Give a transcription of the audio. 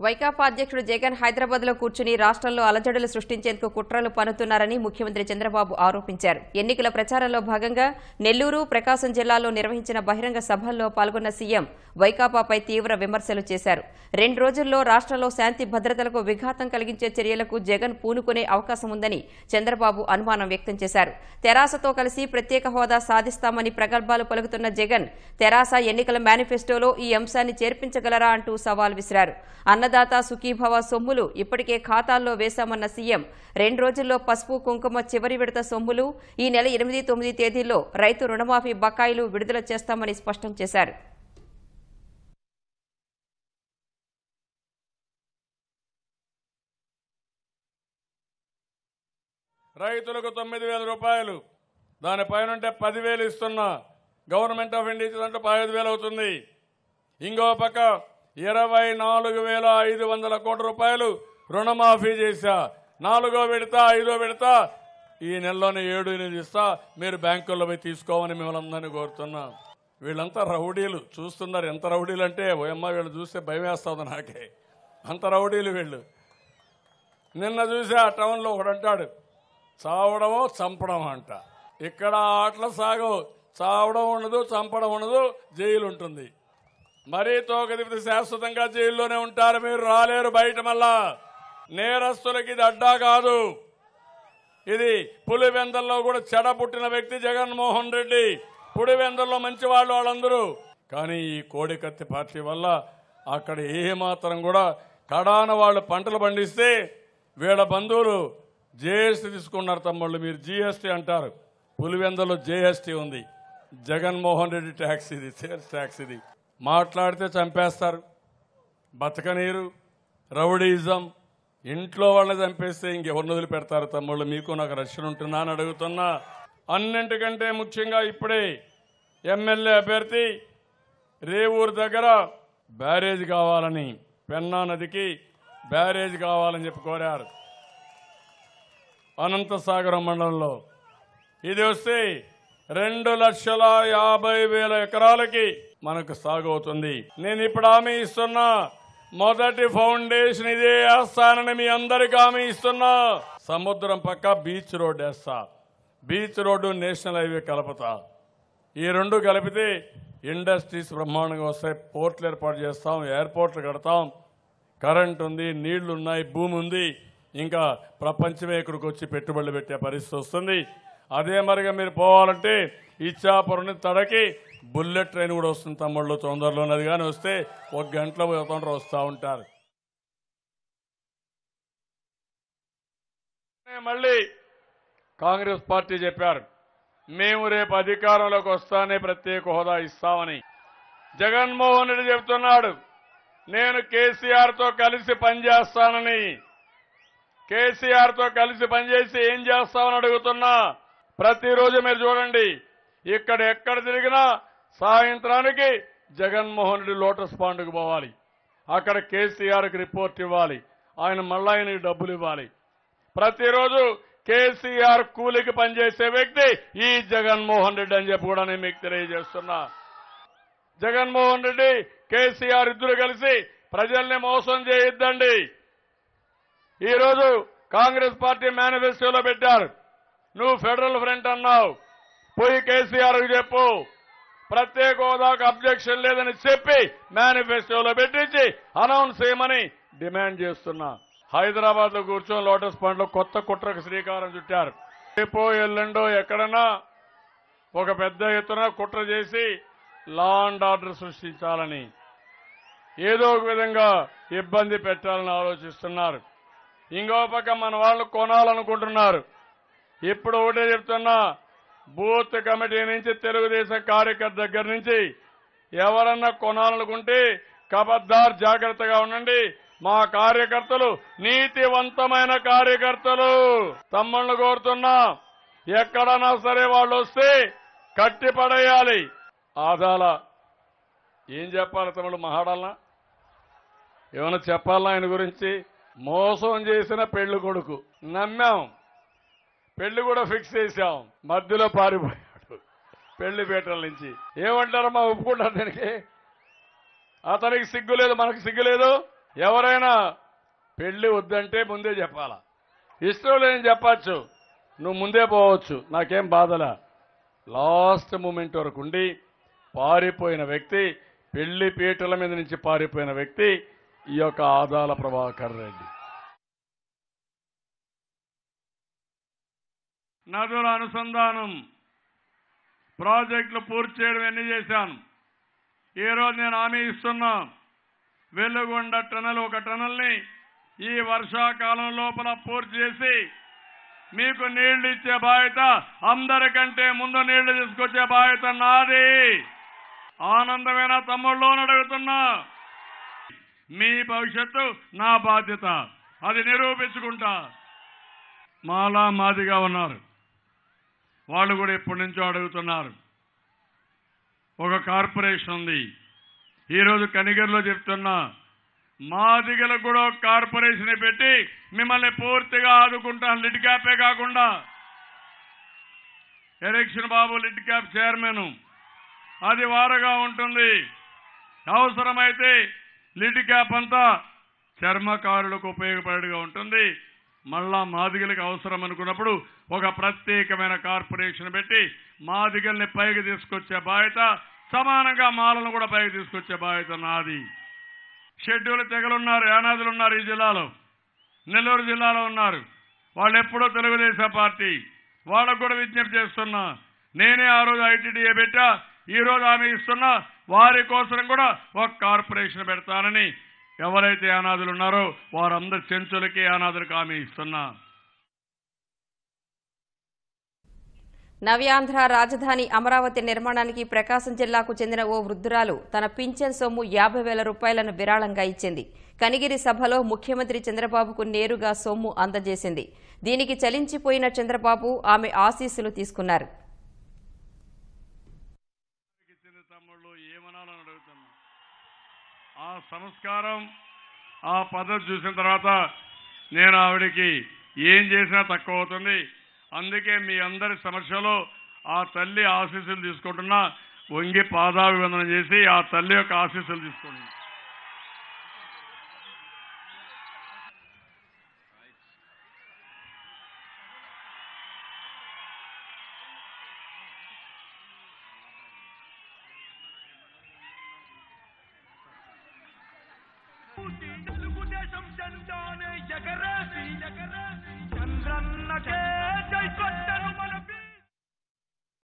వైకాపా అధ్యక్షుడు జగన్ హైదరాబాద్ లో కూర్చుని రాష్ట్రంలో అలజడులు సృష్టించేందుకు కుట్రలు పన్నుతున్నారని ముఖ్యమంత్రి చంద్రబాబు ఆరోపించారు. ఎన్నికల ప్రచారంలో భాగంగా నెల్లూరు, ప్రకాశం జిల్లాల్లో నిర్వహించిన బహిరంగ సభల్లో పాల్గొన్న సీఎం వైకాపాపై తీవ్ర విమర్శలు చేశారు. 2 రోజుల్లో రాష్ట్రంలో శాంతి భద్రతలకు విఘాతం కలిగించే చర్యలకు జగన్ పూనుకునే అవకాశం ఉందని చంద్రబాబు అనుమానం వ్యక్తం చేశారు. తెరాసతో కలిసి ప్రత్యేక హోదా సాధిస్తామని ప్రగల్భాలు పలుకుతున్న జగన్ తెరాస ఎన్నికల మేనిఫెస్టోలో ఈ అంశాన్ని చేర్పించగలరా అంటూ సవాల్ విసిరారు. అన్నదాత సుఖీభవ సొమ్ములు ఇప్పటికే ఖాతాల్లో వేశామన్న సీఎం 2 రోజుల్లో పసుపు కుంకుమ చివరి విడత సొమ్ములు ఈ నెల 8, 9 తేదీల్లో రైతు రుణమాఫీ బకాయిలు విడుదల చేస్తామని స్పష్టం చేశారు. రైతులకు 9,000 రూపాయలు, దానిపైన 10,000 ఇస్తున్నా. గవర్నమెంట్ ఆఫ్ ఇండియా ఇచ్చినంటే 15,000 అవుతుంది. ఇంకో పక్క 24,500 కోట్ల రూపాయలు రుణమాఫీ చేశా. 4వ విడత 5వ విడత ఈ నెలలోనే 7, 8 ఇస్తా. మీరు బ్యాంకుల్లో పోయి తీసుకోమని మిమ్మల్ని అందరినీ కోరుతున్నా. వీళ్ళంతా రౌడీలు, చూస్తున్నారు ఎంత రౌడీలు అంటే ఓయమ్మ వీళ్ళు చూస్తే భయం వేస్తుంది నాకే, అంత రౌడీలు వీళ్ళు. నిన్న చూసే ఆ టౌన్లో ఒకడంటాడు చావడమో చంపడం అంట. ఇక్కడ ఆటల సాగవు, చావడం ఉండదు, చంపడం ఉండదు, జైలు ఉంటుంది. మరీ తోకదిపితే శాశ్వతంగా జైల్లోనే ఉంటారు. మీరు రాలేరు బయట. మళ్ళా నేరస్తులకి ఇది అడ్డా కాదు. ఇది పులివెందల్లో కూడా చెడ పుట్టిన వ్యక్తి జగన్మోహన్ రెడ్డి. పులివెందల్లో మంచి వాళ్ళందరూ. కానీ ఈ కోడికత్తి పార్టీ వల్ల అక్కడ ఏమాత్రం కూడా కడాన వాళ్ళు పంటలు పండిస్తే వీళ్ళ బంధువులు జీఎస్టీ తీసుకున్నారు. తమ్ముళ్ళు మీరు జీఎస్టీ అంటారు, పులివెందలో జీఎస్టీ ఉంది. జగన్మోహన్ రెడ్డి ట్యాక్స్ ఇది, సేల్స్ ట్యాక్స్ ఇది. మాట్లాడితే చంపేస్తారు, బతకనీరు, రౌడీజం. ఇంట్లో వాళ్ళని చంపేస్తే ఇంకెవరిని వదిలిపెడతారు తమ్ముళ్ళు? మీకు నాకు రక్షణ ఉంటుందా అని అడుగుతున్నా. అన్నింటికంటే ముఖ్యంగా ఇప్పుడే ఎమ్మెల్యే అభ్యర్థి రేవూరు దగ్గర బ్యారేజ్ కావాలని, పెన్నా నదికి బ్యారేజ్ కావాలని చెప్పి కోరారు. అనంతసాగరం మండలంలో ఇది వస్తే 2,50,000 ఎకరాలకి మనకు సాగు అవుతుంది. నేను ఇప్పుడు హామీ ఇస్తున్నా, మొదటి ఫౌండేషన్ ఇదే వేస్తానని మీ అందరికీ హామీ ఇస్తున్నా. సముద్రం పక్క బీచ్ రోడ్ వేస్తా, బీచ్ రోడ్డు నేషనల్ హైవే కలుపుతా. ఈ 2 కలిపితే ఇండస్ట్రీస్ బ్రహ్మాండంగా వస్తాయి. పోర్ట్లు ఏర్పాటు చేస్తాం, ఎయిర్పోర్ట్లు కడతాం, కరెంట్ ఉంది, నీళ్లు ఉన్నాయి, భూమి ఉంది. ఇంకా ప్రపంచమే ఇక్కడికి వచ్చి పెట్టుబడులు పెట్టే పరిస్థితి వస్తుంది. అదే మరిగా మీరు పోవాలంటే ఇచ్చాపురం తడకి బుల్లెట్ ట్రైన్ కూడా వస్తుంది తమ్ముళ్ళు తొందరలో. అది కానీ వస్తే 1 గంటలో వస్తూ ఉంటారు. మళ్ళీ కాంగ్రెస్ పార్టీ చెప్పారు మేము రేపు అధికారంలోకి వస్తానే ప్రత్యేక హోదా ఇస్తామని. జగన్మోహన్ రెడ్డి చెబుతున్నాడు నేను కేసీఆర్తో కలిసి పనిచేస్తానని. కేసీఆర్తో కలిసి పనిచేసి ఏం చేస్తామని అడుగుతున్నా. ప్రతిరోజు మీరు చూడండి, ఎక్కడ తిరిగినా సాయంత్రానికి జగన్మోహన్ రెడ్డి లోటస్ పాండ్కు పోవాలి, అక్కడ కేసీఆర్కి రిపోర్ట్ ఇవ్వాలి, ఆయన మళ్ళా ఆయనకి డబ్బులు ఇవ్వాలి. ప్రతిరోజు కేసీఆర్ కూలికి పనిచేసే వ్యక్తి ఈ జగన్మోహన్ రెడ్డి అని చెప్పి కూడా నేను మీకు తెలియజేస్తున్నా. జగన్మోహన్ రెడ్డి కేసీఆర్ ఇద్దరు కలిసి ప్రజల్ని మోసం చేయొద్దండి. ఈరోజు కాంగ్రెస్ పార్టీ మేనిఫెస్టోలో పెట్టారు, నువ్వు ఫెడరల్ ఫ్రంట్ అన్నావు, పోయి కేసీఆర్కి చెప్పు ప్రత్యేక హోదాకు అబ్జెక్షన్ లేదని చెప్పి మేనిఫెస్టోలో పెట్టించి అనౌన్స్ చేయమని డిమాండ్ చేస్తున్నా. హైదరాబాద్ లో కూర్చొని లోటస్ పాండ్లో కొత్త కుట్రకు శ్రీకారం చుట్టారు. రేపో ఎల్లుండో ఎక్కడన్నా ఒక పెద్ద ఎత్తున కుట్ర చేసి లా అండ్ ఆర్డర్ సృష్టించాలని, ఏదో ఒక విధంగా ఇబ్బంది పెట్టాలని ఆలోచిస్తున్నారు. ఇంకో పక్క మన వాళ్ళు కొనాలనుకుంటున్నారు. ఇప్పుడు ఒకటే చెప్తున్నా, బూత్ కమిటీ నుంచి తెలుగుదేశం కార్యకర్త దగ్గర నుంచి ఎవరన్నా కొనాలనుకుంటే ఖబర్దార్ జాగ్రత్తగా ఉండండి. మా కార్యకర్తలు నీతివంతమైన కార్యకర్తలు. తమ్ముళ్ళు కోరుతున్నా, ఎక్కడన్నా సరే వాళ్ళు వస్తే కట్టి పడేయాలి. ఆదాల ఏం చెప్పాలి తమ్ముళ్ళు, మహాడాలనా ఏమైనా చెప్పాలన్నా ఆయన గురించి? మోసం చేసిన పెళ్లి కొడుకు నమ్మాం, పెళ్లి కూడా ఫిక్స్ చేశాం, మధ్యలో పారిపోయాడు పెళ్లిపేటల నుంచి. ఏమంటారమ్మా, ఒప్పుకుంటారు దీనికి? అతనికి సిగ్గు లేదు, మనకు సిగ్గు లేదు. ఎవరైనా పెళ్లి వద్దంటే ముందే చెప్పాలా, ఇష్టం లేని చెప్పచ్చు, నువ్వు ముందే పోవచ్చు, నాకేం బాధలా. లాస్ట్ మూమెంట్ వరకు ఉండి పారిపోయిన వ్యక్తి, పెళ్లి పీటల మీద నుంచి పారిపోయిన వ్యక్తి ఈ యొక్క ఆదాల ప్రభాకర్ రెడ్డి. నదుల అనుసంధానం ప్రాజెక్టులు పూర్తి చేయడం ఎన్ని చేశాను. ఈరోజు నేను హామీ ఇస్తున్నా, వెలుగొండ టనల్ ఒక టనల్ని ఈ వర్షాకాలం లోపల పూర్తి చేసి మీకు నీళ్లు ఇచ్చే బాధ్యత, అందరికంటే ముందు నీళ్లు తీసుకొచ్చే బాధ్యత నాది. ఆనందమైన తమ్ముళ్ళు అడుగుతున్నా, మీ భవిష్యత్తు నా బాధ్యత, అది నిరూపించుకుంటా. మాలా మాదిగా ఉన్నారు, వాళ్ళు కూడా ఎప్పటి నుంచో అడుగుతున్నారు. ఒక కార్పొరేషన్ ఉంది, ఈరోజు కనిగిరిలో చెప్తున్నా, మాదిగలకు కూడా ఒక కార్పొరేషన్ పెట్టి మిమ్మల్ని పూర్తిగా ఆదుకుంటాను. లిడ్ క్యాపే కాకుండా ఎలక్షన్ బాబు లిడ్ క్యాప్ చైర్మన్, అది వారగా ఉంటుంది. అవసరమైతే లిడ్ క్యాప్ అంతా చర్మకారులకు ఉపయోగపడేగా ఉంటుంది. మళ్ళా మాదిగలకు అవసరం అనుకున్నప్పుడు ఒక ప్రత్యేకమైన కార్పొరేషన్ పెట్టి మాదిగల్ని పైకి తీసుకొచ్చే బాధ్యత, సమానంగా మాలను కూడా పైకి తీసుకొచ్చే బాధ్యత నాది. షెడ్యూల్ తెగలున్నారు, యానాదులు ఉన్నారు, ఈ జిల్లాలో నెల్లూరు జిల్లాలో ఉన్నారు. వాళ్ళు ఎప్పుడో తెలుగుదేశం పార్టీ, వాళ్ళకు కూడా విజ్ఞప్తి చేస్తున్నా. నేనే ఆ రోజు ఐటీడీఏ పెట్టా, ఈ రోజు హామీ ఇస్తున్నా, వారి కోసం కూడా ఒక కార్పొరేషన్ పెడతానని. ఎవరైతే యానాదులు ఉన్నారో వారందరి చెంచులకి యానాదులకు హామీ ఇస్తున్నా. నవ్యాంధ్ర రాజధాని అమరావతి నిర్మాణానికి ప్రకాశం జిల్లాకు చెందిన ఓ వృద్ధురాలు తన పింఛన్ సొమ్ము 50,000 రూపాయలను విరాళంగా ఇచ్చింది. కనిగిరి సభలో ముఖ్యమంత్రి చంద్రబాబుకు నేరుగా సొమ్ము అందజేసింది. దీనికి చలించిపోయిన చంద్రబాబు ఆమె ఆశీస్సులు తీసుకున్నారు. ఆ సంస్కారం, ఆ పద్ధతి చూసిన తర్వాత నేను ఆవిడికి ఏం చేసినా తక్కువ అవుతుంది. అందుకే మీ అందరి సమక్షంలో ఆ తల్లి ఆశీస్సులు తీసుకుంటున్నా. వంగి పాదాభివందనం చేసి ఆ తల్లి యొక్క ఆశీస్సులు తీసుకోండి. తెలుగుదేశం జెండానే ఎగరేసి చంద్రన్నకే జై కొట్ట